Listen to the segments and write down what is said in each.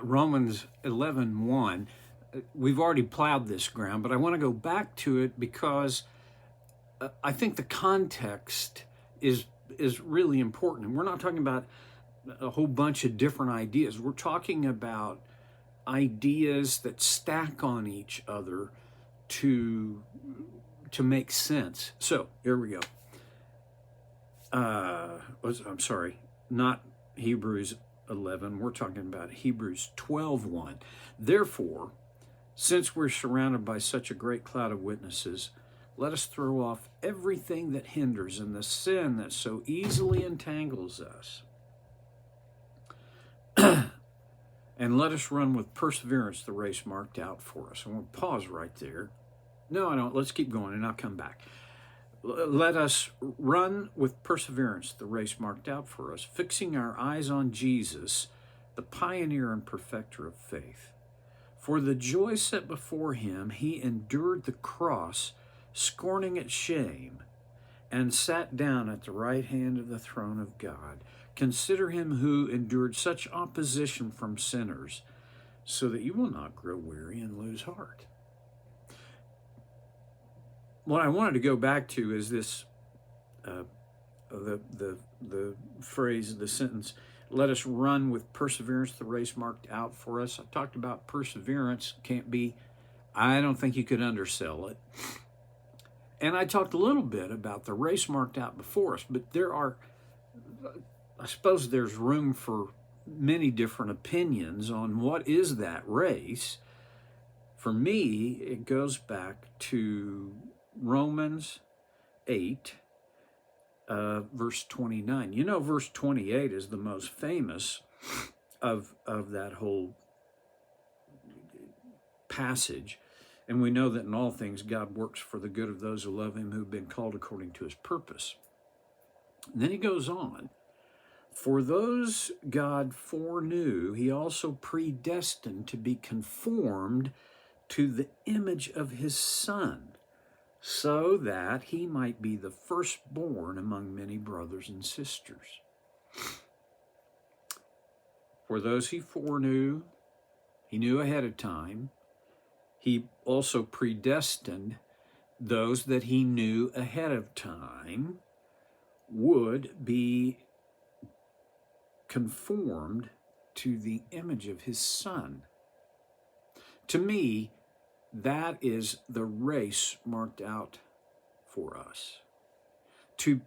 Romans 11:1. We've already plowed this ground, but I want to go back to it because I think the context is really important. And we're not talking about a whole bunch of different ideas. We're talking about ideas that stack on each other to make sense. So here we go. I'm sorry, not Hebrews 11. We're talking about Hebrews 12:1. Therefore, since we're surrounded by such a great cloud of witnesses, let us throw off everything that hinders and the sin that so easily entangles us. And let us run with perseverance the race marked out for us. I want to pause right there. No, I don't. Let's keep going and I'll come back. Let us run with perseverance the race marked out for us, fixing our eyes on Jesus, the pioneer and perfecter of faith. For the joy set before him, he endured the cross, scorning its shame, and sat down at the right hand of the throne of God. Consider him who endured such opposition from sinners, so that you will not grow weary and lose heart. What I wanted to go back to is this, the phrase, the sentence, let us run with perseverance the race marked out for us. I talked about perseverance. I don't think you could undersell it. And I talked a little bit about the race marked out before us, but I suppose there's room for many different opinions on what is that race. For me, it goes back to Romans 8, verse 29. You know, verse 28 is the most famous of that whole passage. And we know that in all things, God works for the good of those who love him, who've been called according to his purpose. And then he goes on, for those God foreknew, he also predestined to be conformed to the image of his Son, so that he might be the firstborn among many brothers and sisters. For those he foreknew, he knew ahead of time. He also predestined those that he knew ahead of time would be conformed to the image of his Son. To me, that is the race marked out for us. To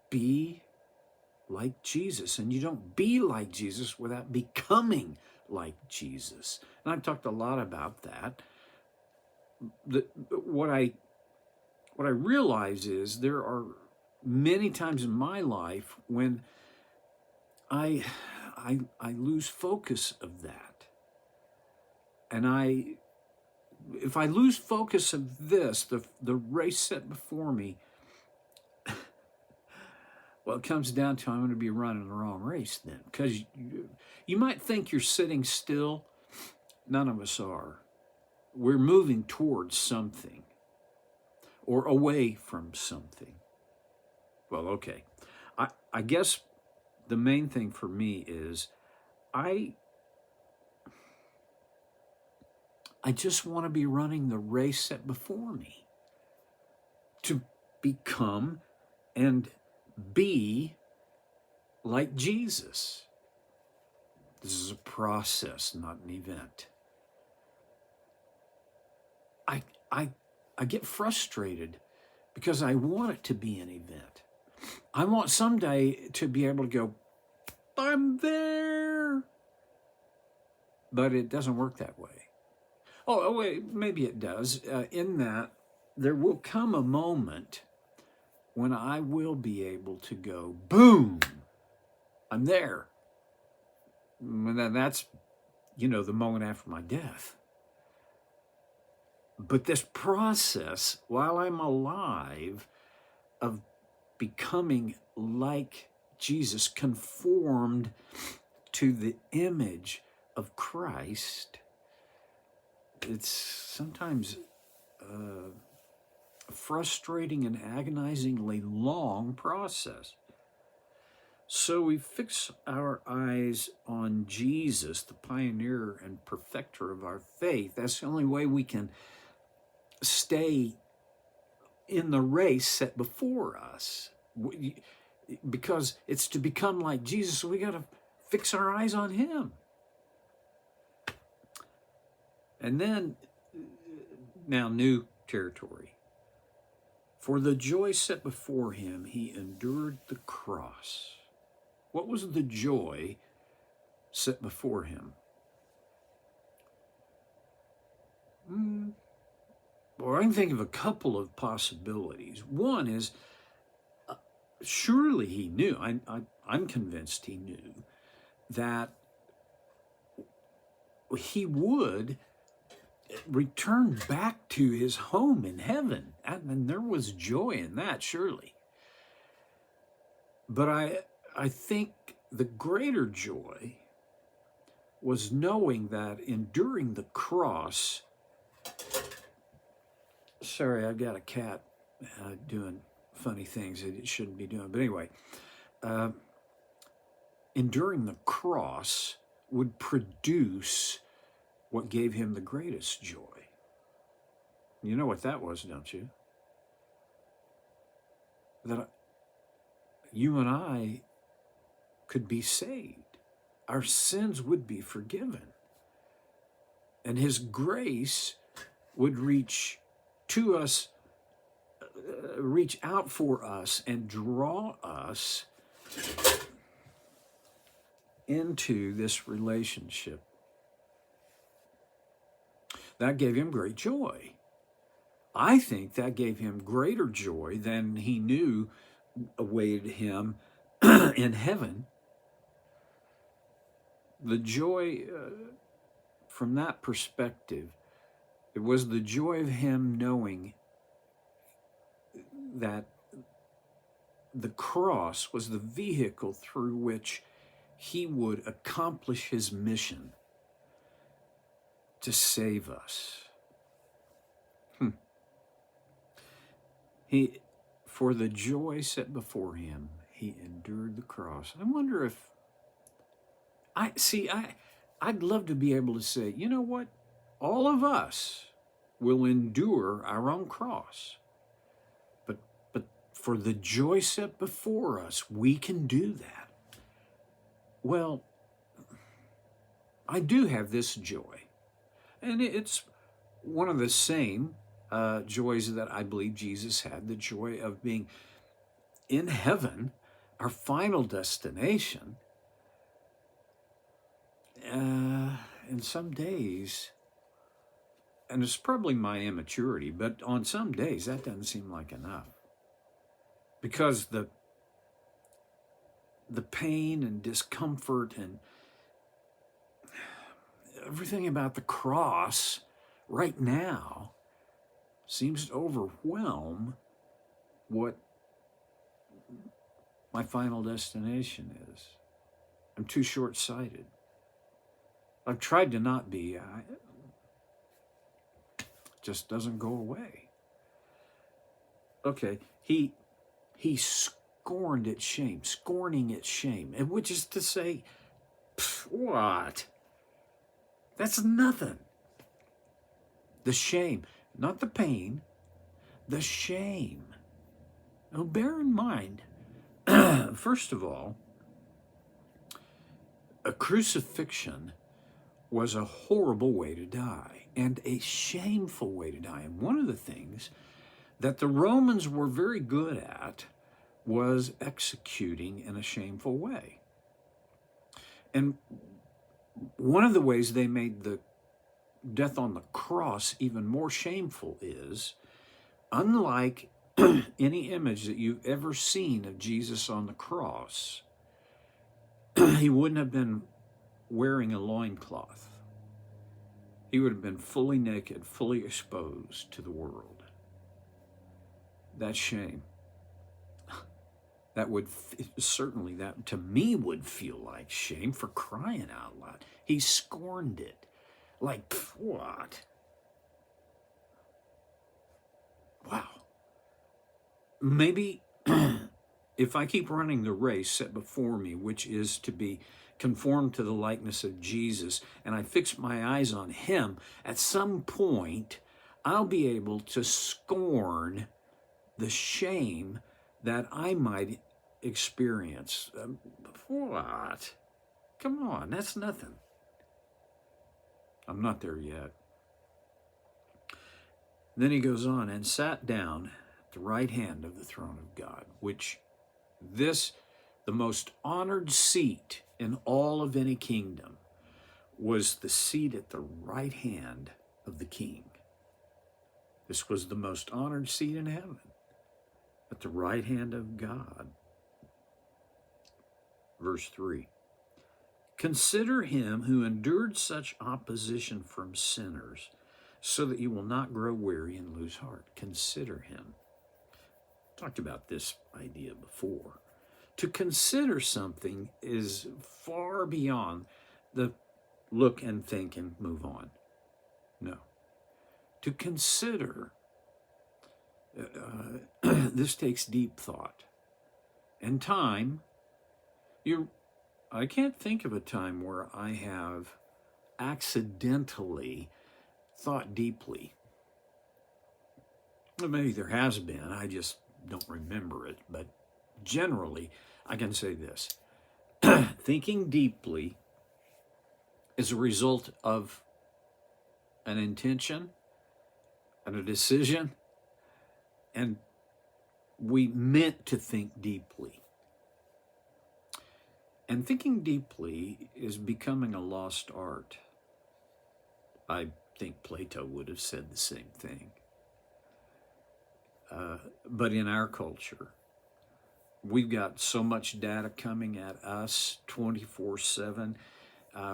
be like Jesus. And you don't be like Jesus without becoming like Jesus. And I've talked a lot about that. What I realize is there are many times in my life when I lose focus of that. And if I lose focus of this, the race set before me, well, it comes down to I'm going to be running the wrong race then. Because you might think you're sitting still. None of us are. We're moving towards something or away from something. Well, okay. I guess the main thing for me is I just want to be running the race set before me to become and be like Jesus. This is a process, not an event. I get frustrated because I want it to be an event. I want someday to be able to go, I'm there. But it doesn't work that way. Oh, wait, maybe it does, in that there will come a moment when I will be able to go, boom, I'm there. And then that's, the moment after my death. But this process, while I'm alive, of becoming like Jesus, conformed to the image of Christ, it's sometimes a frustrating and agonizingly long process. So we fix our eyes on on Jesus, the pioneer and perfecter of our faith. That's the only way we can stay in the race set before us. Because it's to become like Jesus, so we got to fix our eyes on him. And then, now new territory. For the joy set before him, he endured the cross. What was the joy set before him? Well, I can think of a couple of possibilities. One is, surely he knew, I'm convinced he knew, that he would return back to his home in heaven. And there was joy in that, surely. But I think the greater joy was knowing that enduring the cross, sorry, I've got a cat doing funny things that it shouldn't be doing. But anyway, enduring the cross would produce what gave him the greatest joy. You know what that was, don't you? That you and I could be saved. Our sins would be forgiven. And his grace would reach to us, reach out for us and draw us into this relationship. That gave him great joy. I think that gave him greater joy than he knew awaited him in heaven. The joy from that perspective, it was the joy of him knowing that the cross was the vehicle through which he would accomplish his mission to save us. For the joy set before him, he endured the cross. I wonder if I'd love to be able to say, you know what? All of us will endure our own cross. But for the joy set before us, we can do that. Well, I do have this joy. And it's one of the same joys that I believe Jesus had, the joy of being in heaven, our final destination. And some days, and it's probably my immaturity, but on some days that doesn't seem like enough. Because the pain and discomfort and everything about the cross right now seems to overwhelm what my final destination is. I'm too short-sighted. I've tried to not be. It just doesn't go away. Okay, he scorned its shame, scorning its shame, which is to say, what? That's nothing. The shame, not the pain, the shame. Now, bear in mind, first of all, a crucifixion was a horrible way to die and a shameful way to die. And one of the things that the Romans were very good at was executing in a shameful way. And one of the ways they made the death on the cross even more shameful is, unlike any image that you've ever seen of Jesus on the cross, he wouldn't have been wearing a loincloth. He would have been fully naked, fully exposed to the world. That's shame. That would certainly, that to me would feel like shame, for crying out loud. He scorned it. Like, what? Wow. Maybe if I keep running the race set before me, which is to be conformed to the likeness of Jesus, and I fix my eyes on him, at some point, I'll be able to scorn the shame that I might experience. What? Come on, that's nothing. I'm not there yet. Then he goes on, and sat down at the right hand of the throne of God, which the most honored seat in all of any kingdom, was the seat at the right hand of the king. This was the most honored seat in heaven, at the right hand of God. Verse 3. Consider him who endured such opposition from sinners, so that you will not grow weary and lose heart. Consider him. Talked about this idea before. To consider something is far beyond the look and think and move on. No. To consider, this takes deep thought and time. I can't think of a time where I have accidentally thought deeply. Well, maybe there has been, I just don't remember it, but generally I can say this. Thinking deeply is a result of an intention and a decision, and we meant to think deeply. And thinking deeply is becoming a lost art. I think Plato would have said the same thing. But in our culture, we've got so much data coming at us 24/7.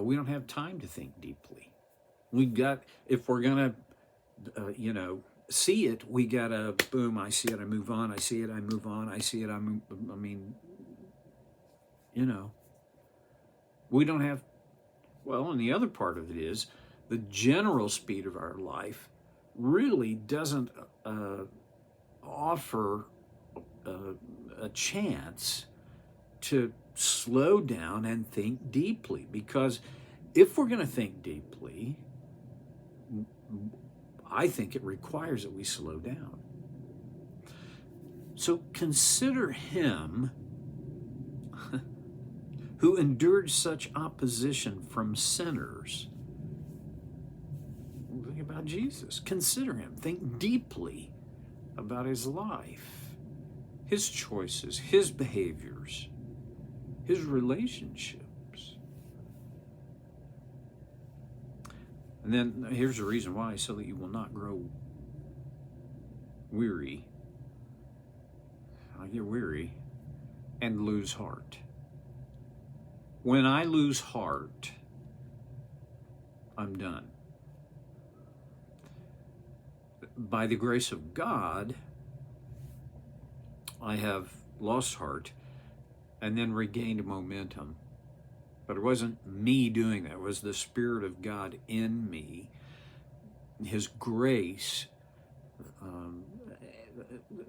We don't have time to think deeply. We've got, if we're going to, see it, we got to, boom, I see it, I move on, I see it, I move on, I see it, I move, we don't have, and the other part of it is the general speed of our life really doesn't offer a chance to slow down and think deeply, because if we're going to think deeply, I think it requires that we slow down. So consider him who endured such opposition from sinners. Think about Jesus. Consider him. Think deeply about his life, his choices, his behaviors, his relationships. And then here's the reason why, so that you will not grow weary. I get weary and lose heart. When I lose heart, I'm done. By the grace of God, I have lost heart and then regained momentum. But it wasn't me doing that. It was the Spirit of God in me, his grace,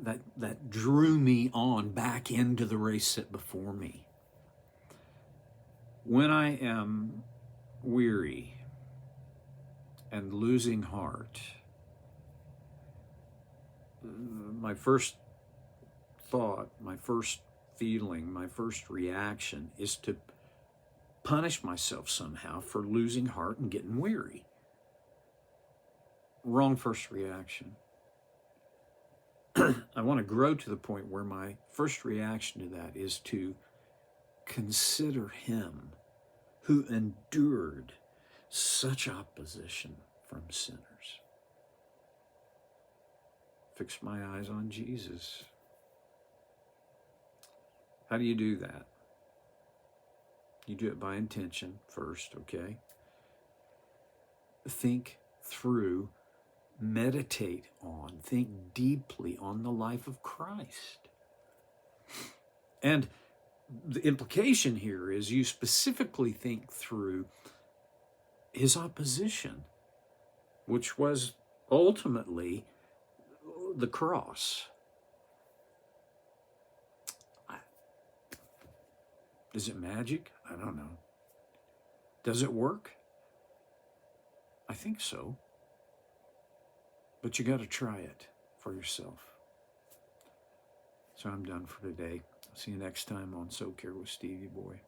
that drew me on back into the race set before me. When I am weary and losing heart, my first thought, my first feeling, my first reaction is to punish myself somehow for losing heart and getting weary. Wrong first reaction. I want to grow to the point where my first reaction to that is to consider him who endured such opposition from sinners. Fix my eyes on Jesus. How do you do that? You do it by intention first, okay? Think through, meditate on, think deeply on the life of Christ. And the implication here is you specifically think through his opposition, which was ultimately the cross. Is it magic? I don't know. Does it work? I think so. But you got to try it for yourself. So I'm done for today. See you next time on So Care with Stevie Boy.